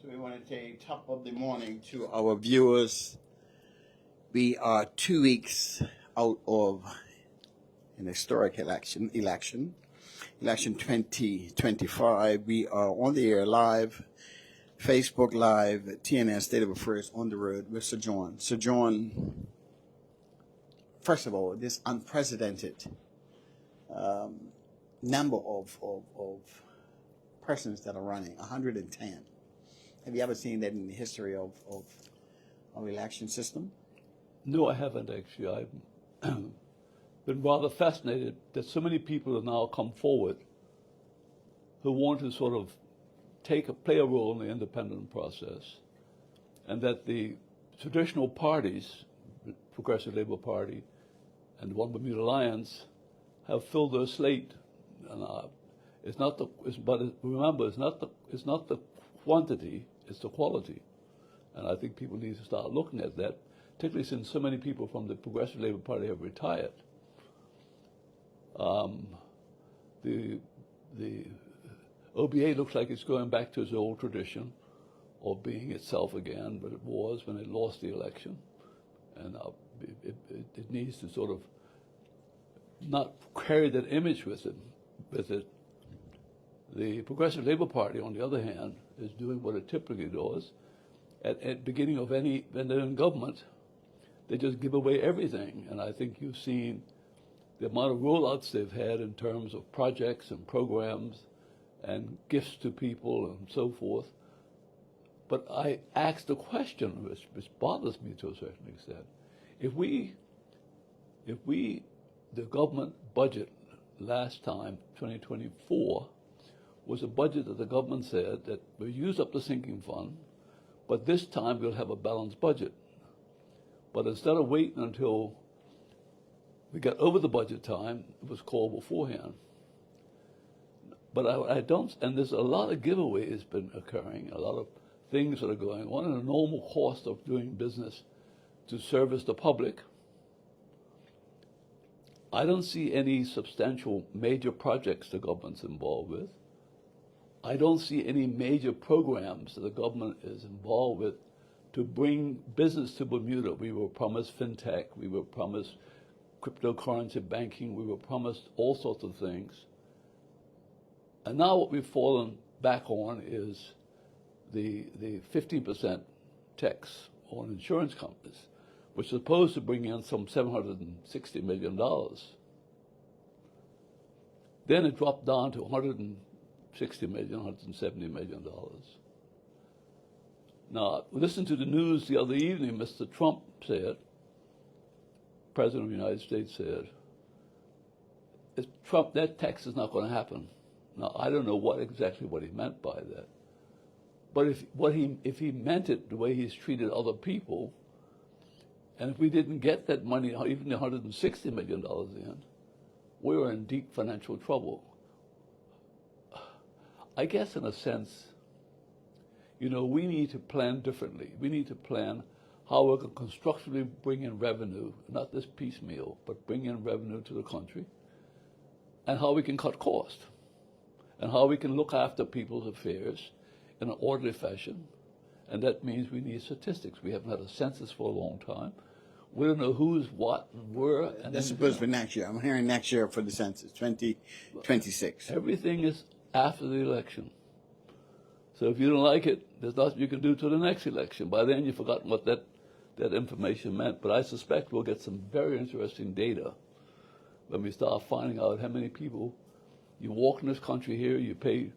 So we want to say top of the morning to our viewers. We are 2 weeks out of an historic election 2025. We are on the air live, Facebook Live, TNN State of Affairs on the road with Sir John. Sir John, first of all, this unprecedented number of persons that are running, 110. Have you ever seen that in the history of election system? No, I haven't actually. I've been rather fascinated that so many people have now come forward who want to sort of play a role in the independent process, and that the traditional parties, the Progressive Labour Party and the One Bermuda Alliance, have filled their slate. And remember, it's not the quantity, it's the quality. And I think people need to start looking at that, particularly since so many people from the Progressive Labour Party have retired. The OBA looks like it's going back to its old tradition of being itself again, but it was when it lost the election. And it needs to sort of not carry that image with it. The Progressive Labour Party, on the other hand, is doing what it typically does. At the beginning of when they're in government, they just give away everything. And I think you've seen the amount of rollouts they've had in terms of projects and programs and gifts to people and so forth. But I asked the question, which bothers me to a certain extent. If the government budget last time, 2024, was a budget that the government said that we'll use up the sinking fund, but this time we'll have a balanced budget. But instead of waiting until we got over the budget time, it was called beforehand. But I don't, and there's a lot of giveaways been occurring, a lot of things that are going on in the normal cost of doing business to service the public. I don't see any substantial major projects the government's involved with. I don't see any major programs that the government is involved with to bring business to Bermuda. We were promised fintech, we were promised cryptocurrency banking, we were promised all sorts of things. And now what we've fallen back on is the 15% tax on insurance companies, which is supposed to bring in some $760 million. Then it dropped down to $160 million, $170 million. Now, listen to the news the other evening. Mr. Trump said, President of the United States said, Trump, that tax is not going to happen. Now, I don't know exactly what he meant by that. But if he meant it the way he's treated other people, and if we didn't get that money, even the $160 million in, we were in deep financial trouble. I guess in a sense, we need to plan differently. We need to plan how we can constructively bring in revenue, not this piecemeal, but bring in revenue to the country, and how we can cut costs, and how we can look after people's affairs in an orderly fashion. And that means we need statistics. We haven't had a census for a long time. We don't know who's what and where. And that's supposed to be next year. I'm hearing next year for the census, 2026. Everything is after the election. So if you don't like it, there's nothing you can do to the next election. By then you've forgotten what that information meant. But I suspect we'll get some very interesting data when we start finding out how many people you walk in this country here, you pay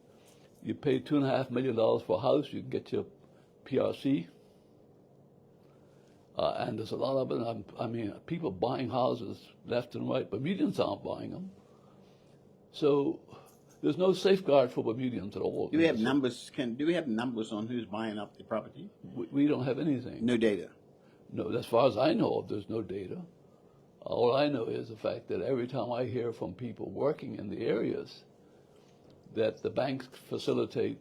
$2.5 million for a house, you can get your PRC. And there's a lot of it. I mean, people buying houses left and right. Bermudians aren't buying them. So there's no safeguard for Bermudians at all. Do we have numbers? Do we have numbers on who's buying up the property? We don't have anything. No data? No, as far as I know of, there's no data. All I know is the fact that every time I hear from people working in the areas that the banks facilitate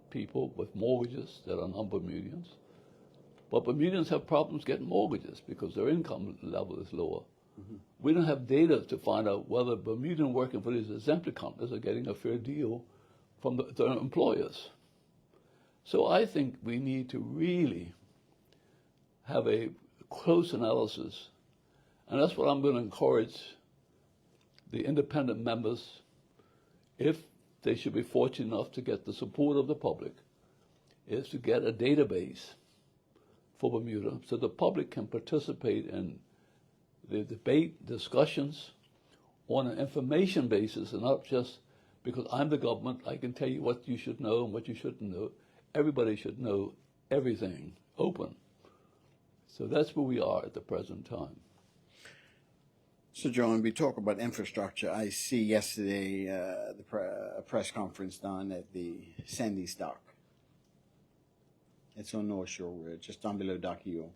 people with mortgages that are non-Bermudians. But Bermudians have problems getting mortgages because their income level is lower. Mm-hmm. We don't have data to find out whether Bermudian working for these exempt companies are getting a fair deal from their employers. So I think we need to really have a close analysis, and that's what I'm going to encourage the independent members, if they should be fortunate enough to get the support of the public, is to get a database for Bermuda so the public can participate in the debate, discussions on an information basis, and not just because I'm the government, I can tell you what you should know and what you shouldn't know. Everybody should know everything, open. So that's where we are at the present time. So, John, we talk about infrastructure. I see yesterday a press conference done at the Sandy's Dock. It's on North Shore Road, just down below Dock Hill.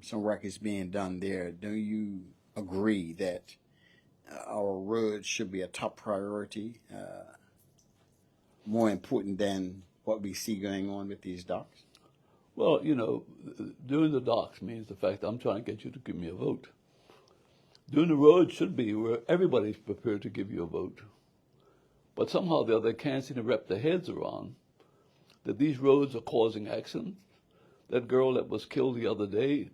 Some work is being done there. Do you agree that our roads should be a top priority, more important than what we see going on with these docks? Well, you know, doing the docks means the fact that I'm trying to get you to give me a vote. Doing the roads should be where everybody's prepared to give you a vote. But somehow or the other, they can't seem to wrap their heads around that these roads are causing accidents. That girl that was killed the other day,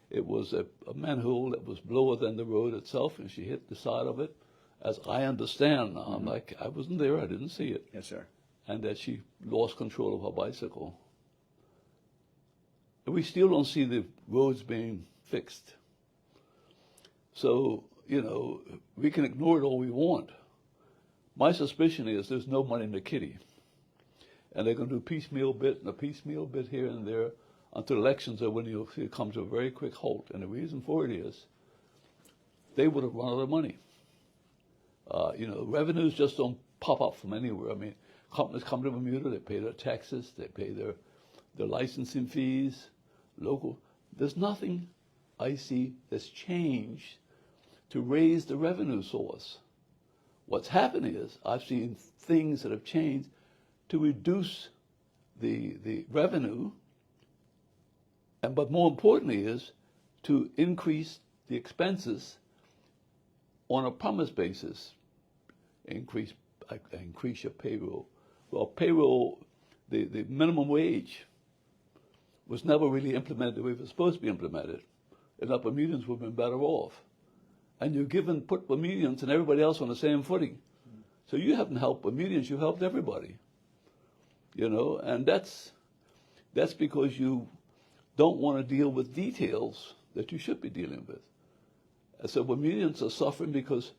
it was a manhole that was lower than the road itself, and she hit the side of it. As I understand, I'm like, I wasn't there, I didn't see it. Yes, sir. And that she lost control of her bicycle. And we still don't see the roads being fixed. So, you know, we can ignore it all we want. My suspicion is there's no money in the kitty. And they're going to do piecemeal bit and a piecemeal bit here and there until elections are when you'll see it come to a very quick halt. And the reason for it is they would have run out of money. You know, revenues just don't pop up from anywhere. I mean, companies come to Bermuda, they pay their taxes, they pay their licensing fees, local. There's nothing I see that's changed to raise the revenue source. What's happened is I've seen things that have changed to reduce the revenue, but more importantly is to increase the expenses on a promise basis. Increase your payroll. Well, payroll, the minimum wage was never really implemented the way it was supposed to be implemented. And our Bermudians would have been better off. And you've put Bermudians and everybody else on the same footing. So you haven't helped Bermudians, you helped everybody. You know, and that's because you don't want to deal with details that you should be dealing with. And so Bermudians are suffering because,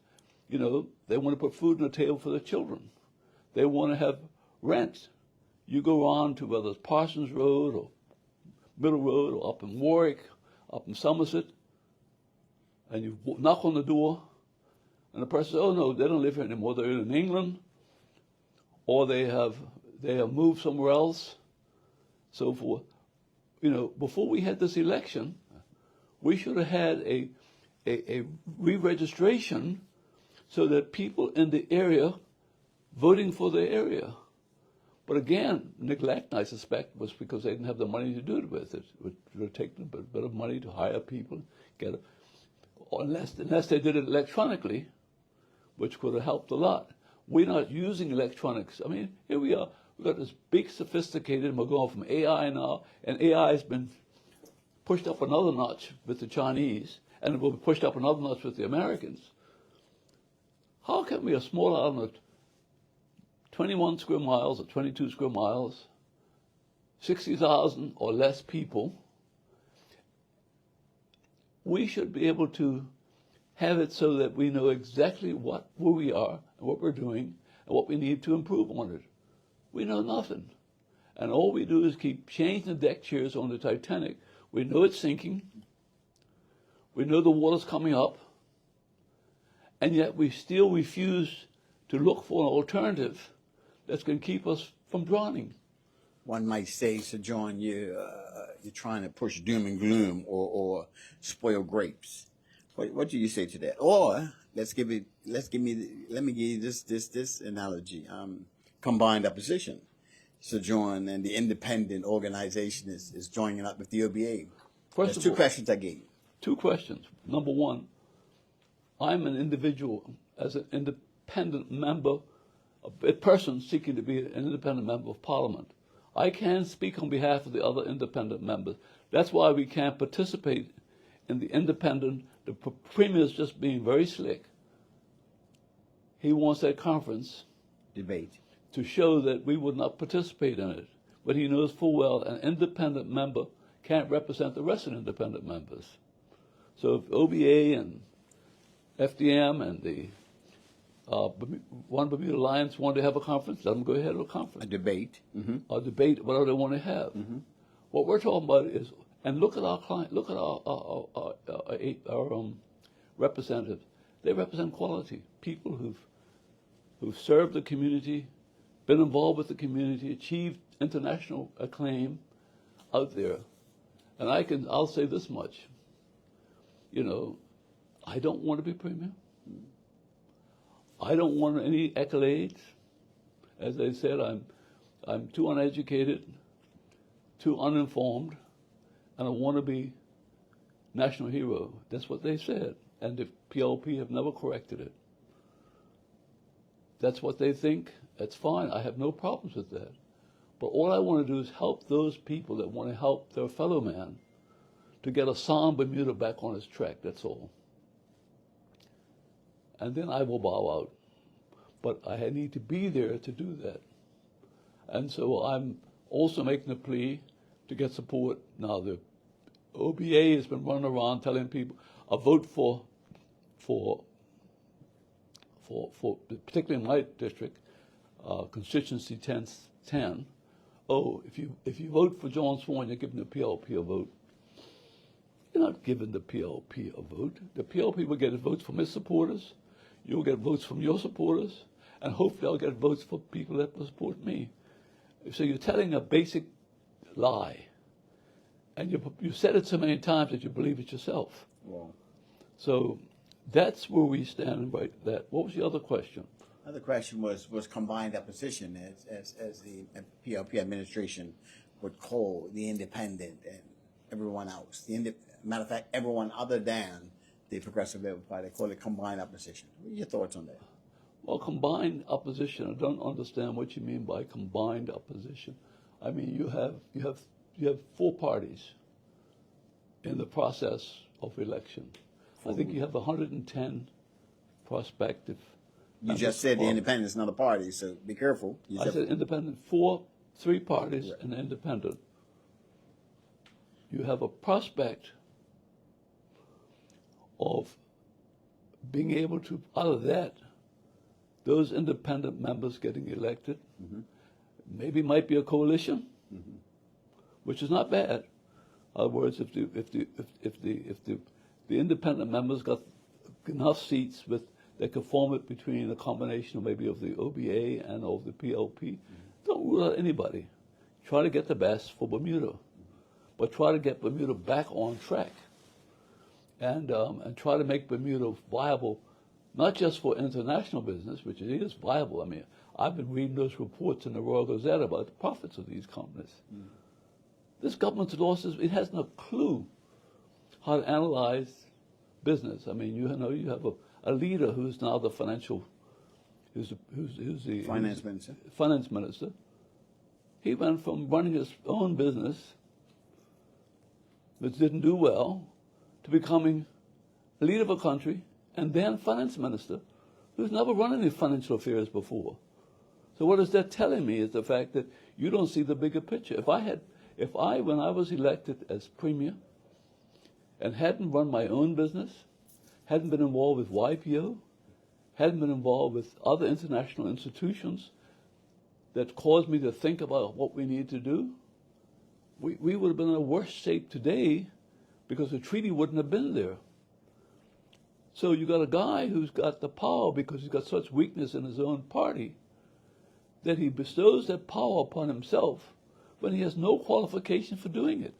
you know, they want to put food on the table for their children. They want to have rent. You go on to whether it's Parsons Road or Middle Road or up in Warwick, up in Somerset, and you knock on the door, and the person says, oh no, they don't live here anymore. They're in England, or they have moved somewhere else. So for, you know, before we had this election, we should have had a re-registration so that people in the area voting for the area. But again, neglect, I suspect, was because they didn't have the money to do it with. It would have taken a bit of money to hire people, unless they did it electronically, which could have helped a lot. We're not using electronics. I mean, here we are. We've got this big, sophisticated, and we're going from AI now, and AI has been pushed up another notch with the Chinese, and it will be pushed up another notch with the Americans. How can we, a small island of 21 square miles or 22 square miles, 60,000 or less people, we should be able to have it so that we know exactly where we are and what we're doing and what we need to improve on it. We know nothing. And all we do is keep changing the deck chairs on the Titanic. We know it's sinking. We know the water's coming up. And yet we still refuse to look for an alternative that's going to keep us from drowning. One might say, Sir John, you're trying to push doom and gloom or spoil grapes. What do you say to that? Or let me give you this analogy. Combined opposition. Sir John and the independent organization is joining up with the OBA. There's two questions I gave you. Two questions. Number one, I'm an individual, as an independent member, a person seeking to be an independent member of Parliament. I can't speak on behalf of the other independent members. That's why we can't participate in the independent. The Premier's just being very slick. He wants that conference Debate. to show that we would not participate in it. But he knows full well an independent member can't represent the rest of the independent members. So if OBA and FDM and the One Bermuda Alliance want to have a conference, let them go ahead with a conference. A debate. Or debate whatever they want to have. What we're talking about is, and look at our client, look at our representatives. They represent quality, people who've served the community, been involved with the community, achieved international acclaim out there. And I'll say this much, I don't want to be Premier. I don't want any accolades. As I said, I'm too uneducated, too uninformed, and I want to be national hero. That's what they said. And the PLP have never corrected it. That's what they think. That's fine. I have no problems with that. But all I want to do is help those people that want to help their fellow man to get a sound Bermuda back on its track. That's all. And then I will bow out. But I need to be there to do that. And so I'm also making a plea to get support. Now, the OBA has been running around telling people, a vote for particularly in my district, constituency 10, if you vote for John Swan, you're giving the PLP a vote. You're not giving the PLP a vote. The PLP will get votes from its supporters. You'll get votes from your supporters. And hopefully I'll get votes for people that will support me. So you're telling a basic lie. And you said it so many times that you believe it yourself. Well, so that's where we stand right that. What was the other question? the other question was combined opposition, as the PLP administration would call the independent and everyone else. Matter of fact, everyone other than the Progressive Labour Party, they call it combined opposition. What are your thoughts on that? Well, combined opposition, I don't understand what you mean by combined opposition. I mean, you have four parties in the process of election. I think you have 110 prospective. You just said the independent is not a party, so be careful. I said independent, three parties and independent. You have a prospect of being able to, out of that, those independent members getting elected, maybe might be a coalition, which is not bad. In other words, if the independent members got enough seats that could form it between a combination maybe of the OBA and of the PLP, don't rule out anybody. Try to get the best for Bermuda, but try to get Bermuda back on track, and try to make Bermuda viable. Not just for international business, which it is viable. I mean, I've been reading those reports in the Royal Gazette about the profits of these companies. This government's losses, it has no clue how to analyze business. I mean, you have a leader who's now the who's the Finance minister. Finance minister. He went from running his own business, which didn't do well, to becoming a leader of a country, and then finance minister, who's never run any financial affairs before. So what is that telling me is the fact that you don't see the bigger picture. When I was elected as Premier, and hadn't run my own business, hadn't been involved with YPO, hadn't been involved with other international institutions that caused me to think about what we need to do, we would have been in a worse shape today because the treaty wouldn't have been there. So you got a guy who's got the power because he's got such weakness in his own party that he bestows that power upon himself when he has no qualification for doing it.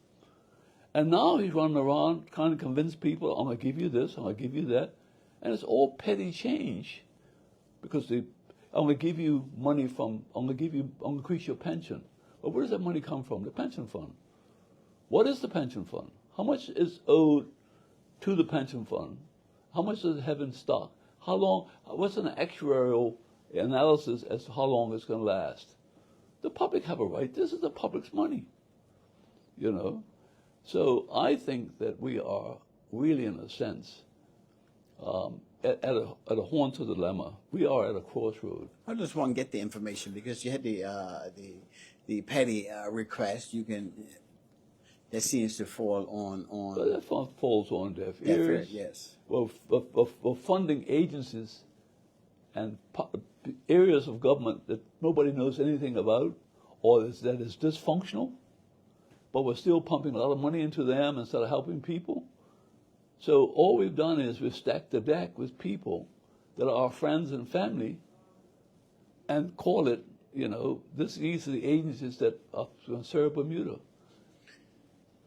And now he's running around trying to convince people, I'm going to give you this, I'm going to give you that. And it's all petty change because I'm going to give you money I'm going to increase your pension. But where does that money come from? The pension fund. What is the pension fund? How much is owed to the pension fund? How much does it have in stock? How long? What's an actuarial analysis as to how long it's going to last? The public have a right. This is the public's money, you know. So I think that we are really, in a sense, at a haunted dilemma. We are at a crossroad. I just want to get the information because you had the petty request. You can that seems to fall on. But that falls on deaf Yeah, fair, ears. yes. Well, funding agencies and areas of government that nobody knows anything about, or that is dysfunctional, but we're still pumping a lot of money into them instead of helping people. So all we've done is we've stacked the deck with people that are our friends and family and call it, you know, these are the agencies that are going to serve Bermuda.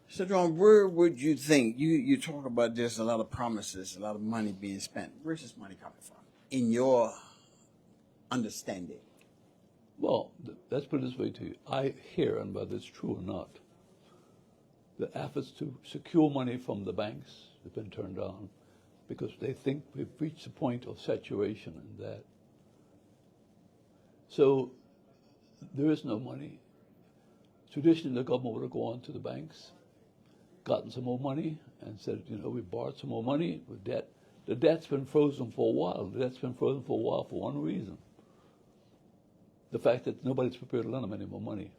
So, John, where would you think, you talk about there's a lot of promises, a lot of money being spent. Where's this money coming from, in your understanding? Well, let's put it this way to you. I hear, and whether it's true or not, the efforts to secure money from the banks have been turned down because they think we've reached a point of saturation in that. So there is no money. Traditionally, the government would have gone to the banks, gotten some more money, and said, you know, we borrowed some more money with debt. The debt's been frozen for a while. The debt's been frozen for a while for one reason. The fact that nobody's prepared to lend them any more money.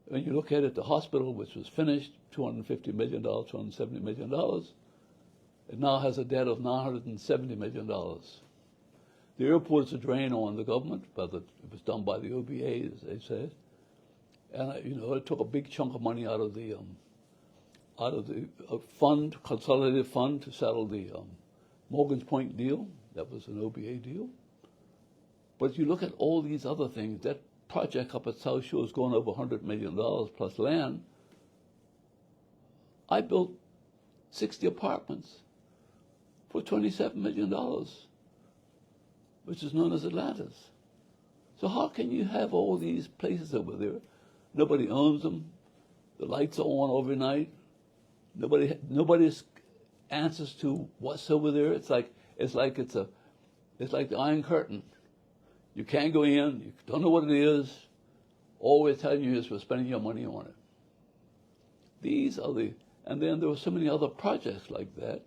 When you look at it, the hospital, which was finished, $250 million, $270 million, it now has a debt of $970 million. The airport is a drain on the government, but it was done by the OBA, as they said. And, you know, it took a big chunk of money out of the fund, consolidated fund, to settle the Morgan's Point deal. That was an OBA deal. But you look at all these other things, that project up at South Shore is going over $100 million plus land. I built 60 apartments for $27 million, which is known as Atlantis. So how can you have all these places over there? Nobody owns them. The lights are on overnight. Nobody answers to what's over there. It's like the Iron Curtain. You can't go in. You don't know what it is. All we're telling you is we're spending your money on it. These are and then there were so many other projects like that,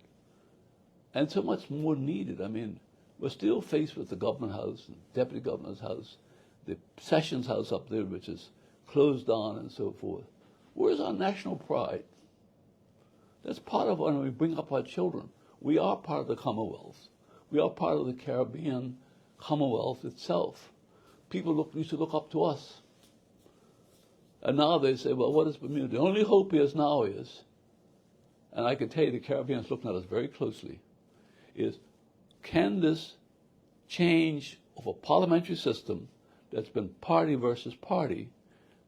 and so much more needed. I mean, we're still faced with the government house, the deputy governor's house, the sessions house up there, which is closed down and so forth. Where's our national pride? That's part of when we bring up our children. We are part of the Commonwealth. We are part of the Caribbean Commonwealth itself. People used to look up to us. And now they say, well, what is Bermuda? The only hope now is, and I can tell you the Caribbean's looking at us very closely, is can this change of a parliamentary system that's been party versus party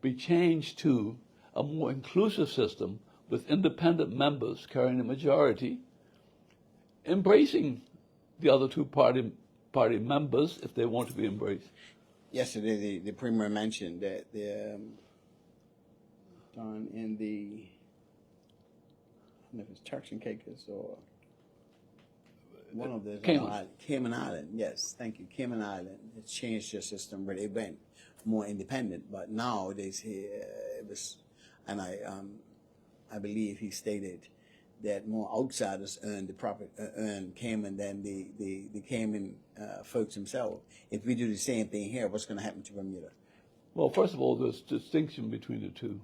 be changed to a more inclusive system with independent members carrying the majority, embracing the other two party members if they want to be embraced? Yesterday, the Premier mentioned that down in the, I don't know if it's Turks and Caicos or one of the Cayman Island. Yes, thank you, Cayman Island. It changed their system where they went more independent, but now they say it was, and I believe he stated that more outsiders earn Cayman than the Cayman folks themselves. If we do the same thing here, what's going to happen to Bermuda? Well, first of all, there's distinction between the two.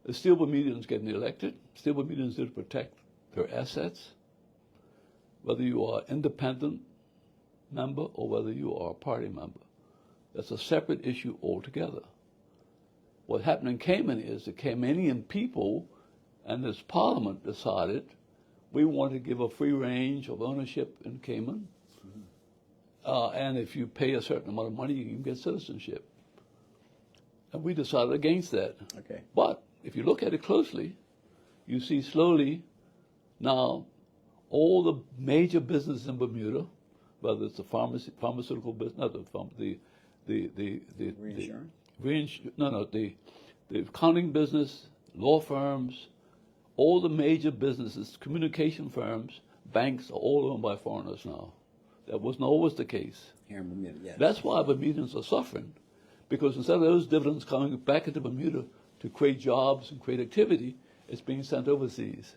The still Bermudians getting elected, still Bermudians did protect their assets, whether you are an independent member or whether you are a party member. That's a separate issue altogether. What happened in Cayman is the Caymanian people and this parliament decided we want to give a free range of ownership in Cayman. And if you pay a certain amount of money, you can get citizenship. And we decided against that. Okay. But if you look at it closely, you see slowly now all the major businesses in Bermuda, whether it's the pharmaceutical business, not the reinsurance? The accounting business, law firms, all the major businesses, communication firms, banks are all owned by foreigners now. That wasn't always the case. Here in Bermuda, yes. That's why Bermudans are suffering, Because instead of those dividends coming back into Bermuda to create jobs and create activity, it's being sent overseas.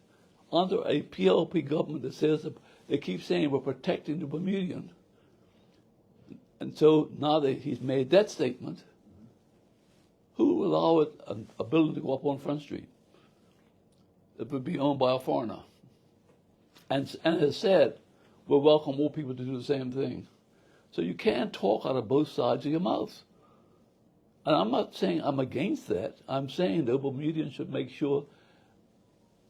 Under a PLP government that says, they keep saying we're protecting the Bermudian. And so now that he's made that statement, who will allow a building to go up on Front Street that would be owned by a foreigner? And has said, we'll welcome more people to do the same thing. So you can't talk out of both sides of your mouth. And I'm not saying I'm against that. I'm saying the Bermudians should make sure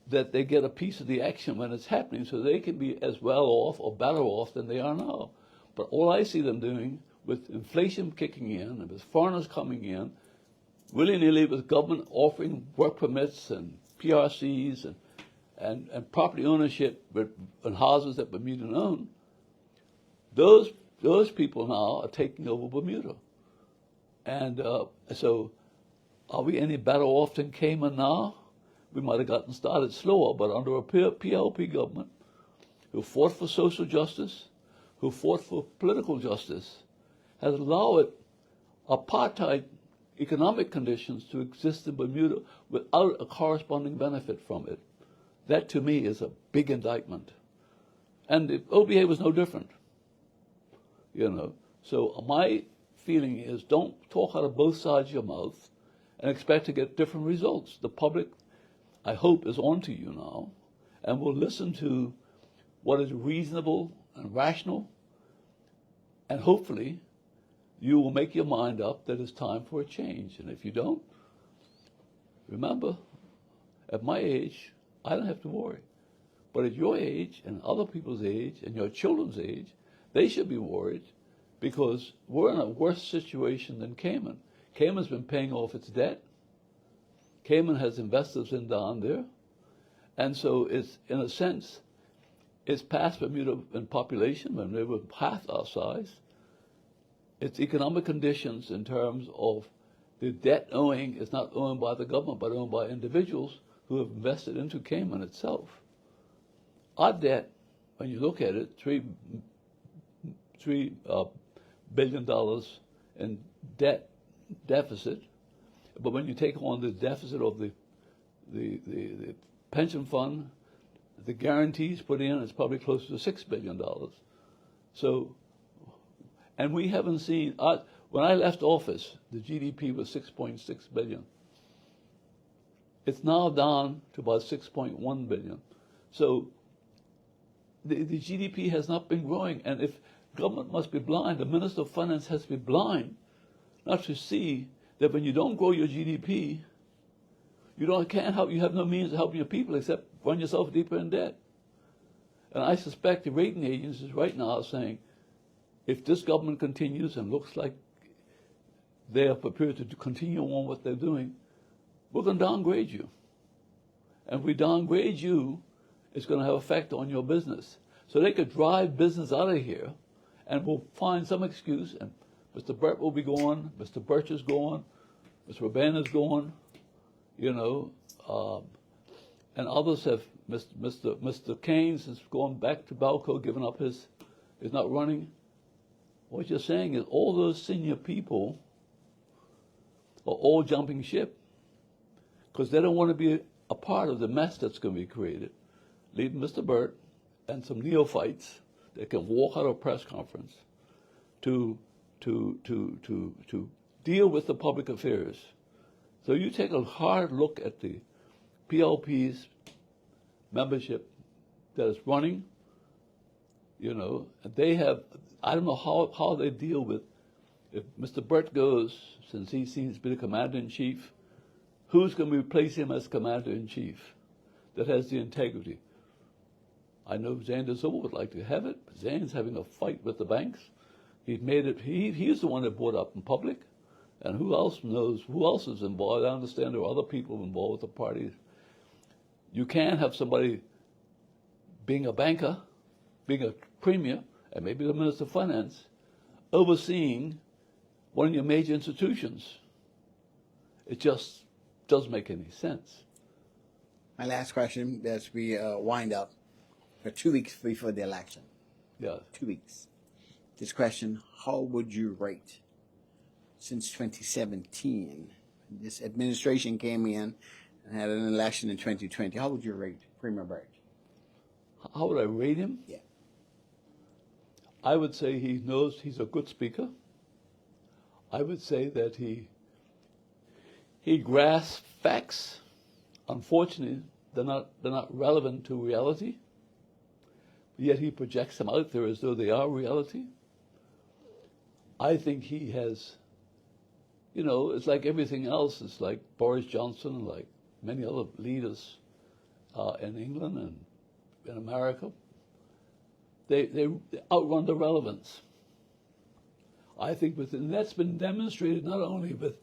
that they get a piece of the action when it's happening so they can be as well off or better off than they are now. But all I see them doing with inflation kicking in and with foreigners coming in, willy-nilly with government offering work permits and PRCs and property ownership and houses that Bermudians own, those people now are taking over Bermuda. And so are we any better off than Cayman now? We might have gotten started slower, but under a PLP government who fought for social justice, who fought for political justice, has allowed apartheid economic conditions to exist in Bermuda without a corresponding benefit from it. That, to me, is a big indictment. And the OBA was no different, you know. So my feeling is don't talk out of both sides of your mouth and expect to get different results. The public, I hope, is on to you now and will listen to what is reasonable and rational, and hopefully you will make your mind up that it's time for a change. And if you don't, remember, at my age, I don't have to worry. But at your age and other people's age and your children's age, they should be worried because we're in a worse situation than Cayman. Cayman's been paying off its debt. Cayman has investors in down there. And so it's, in a sense, it's past Bermuda in population when they were half our size. Its economic conditions in terms of the debt owing is not owned by the government but owned by individuals who have invested into Cayman itself. Our debt, when you look at it, $3 billion in debt deficit, but when you take on the deficit of the pension fund, the guarantees put in, it's probably close to $6 billion. So, and we haven't seen, when I left office, the GDP was 6.6 billion. It's now down to about 6.1 billion. So the GDP has not been growing. And if government must be blind, the Minister of Finance has to be blind not to see that when you don't grow your GDP, can't help, you have no means of helping your people except run yourself deeper in debt. And I suspect the rating agencies right now are saying, if this government continues and looks like they are prepared to continue on what they're doing, we're going to downgrade you. And if we downgrade you, it's going to have effect on your business. So they could drive business out of here and we'll find some excuse, and Mr. Burt will be gone, Mr. Birch is gone, Mr. Urbana's gone, you know, and others have, Mr. Keynes has gone back to Balco, given up is not running. What you're saying is all those senior people are all jumping ship because they don't want to be a part of the mess that's going to be created. Leave Mr. Burt and some neophytes that can walk out of a press conference to deal with the public affairs. So you take a hard look at the PLP's membership that is running, you know, and they have, I don't know how they deal with, if Mr. Burt goes, since he seems to be the commander-in-chief, who's going to replace him as commander-in-chief that has the integrity? I know Zane de Silva would like to have it, but Zane's having a fight with the banks. He's made it, he's the one that brought up in public. And who else knows, who else is involved? I understand there are other people involved with the parties. You can't have somebody being a banker, being a premier, and maybe the Minister of Finance, overseeing one of your major institutions. It just doesn't make any sense. My last question as we wind up for 2 weeks before the election. Yeah. 2 weeks. This question, how would you rate since 2017. This administration came in and had an election in 2020. How would you rate Premier Burke? How would I rate him? Yeah. I would say he knows he's a good speaker. I would say that he grasps facts. Unfortunately, they're not relevant to reality. Yet he projects them out there as though they are reality. I think he has, it's like everything else. It's like Boris Johnson, like many other leaders in England and in America. They outrun the relevance. I think that's been demonstrated not only with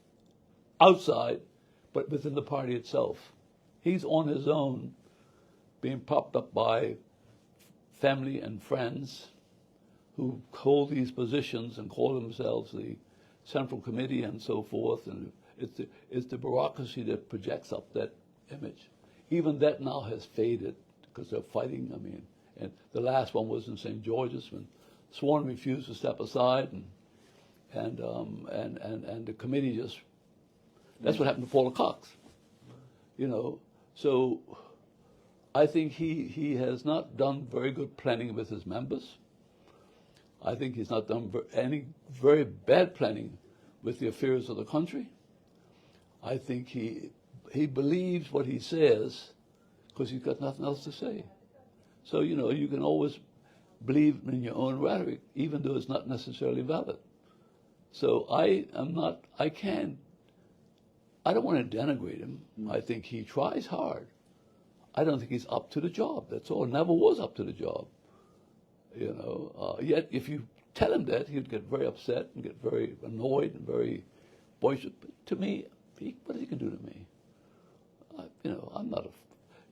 outside, but within the party itself. He's on his own, being propped up by family and friends who hold these positions and call themselves the Central Committee and so forth. And it's the bureaucracy that projects up that image. Even that now has faded because they're fighting. And the last one was in St. George's when Swan refused to step aside, and the committee just. That's what happened to Paula Cox. So I think he has not done very good planning with his members. I think he's not done any very bad planning with the affairs of the country. I think he believes what he says because he's got nothing else to say. So, you can always believe in your own rhetoric, even though it's not necessarily valid. So I don't want to denigrate him. I think he tries hard. I don't think he's up to the job. That's all. Never was up to the job. Yet if you tell him that, he'd get very upset and get very annoyed and very boisterous. But to me, what he can do to me? I'm not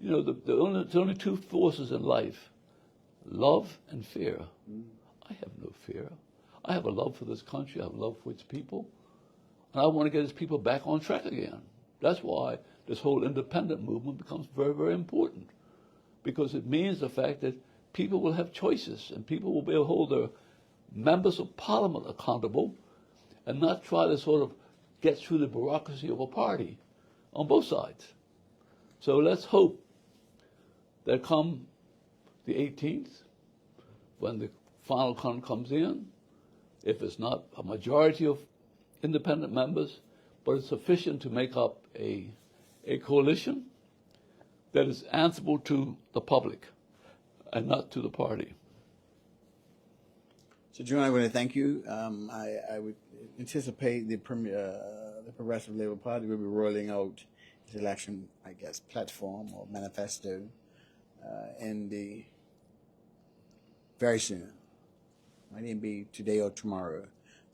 there's only two forces in life, love and fear. I have no fear. I have a love for this country. I have a love for its people. And I want to get its people back on track again. That's why this whole independent movement becomes very, very important. Because it means the fact that people will have choices and people will be able to hold their members of parliament accountable and not try to sort of get through the bureaucracy of a party on both sides. So let's hope that come the 18th, when the final count comes in, if it's not a majority of independent members, but it's sufficient to make up a coalition that is answerable to the public and not to the party. So, John, I want to thank you. I would anticipate the Progressive Labour Party will be rolling out its election, platform or manifesto very soon. Might even be today or tomorrow.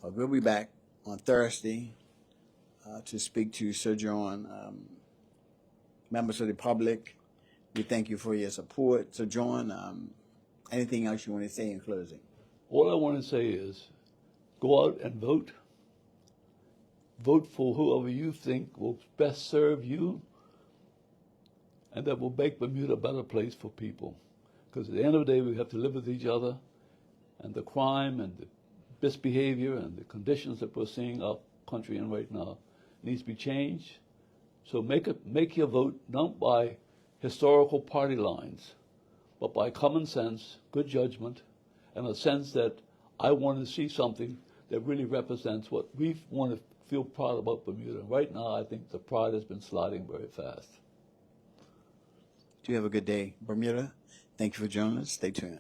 But we'll be back on Thursday to speak to Sir John, members of the public. We thank you for your support. Sir John, anything else you want to say in closing? All I want to say is go out and vote. Vote for whoever you think will best serve you and that will make Bermuda a better place for people. Because at the end of the day, we have to live with each other, and the crime and the misbehavior and the conditions that we're seeing our country in right now needs to be changed. So make your vote not by historical party lines, but by common sense, good judgment, and a sense that I want to see something that really represents what we want to feel proud about Bermuda. Right now, I think the pride has been sliding very fast. Do you have a good day, Bermuda? Thank you for joining us. Stay tuned.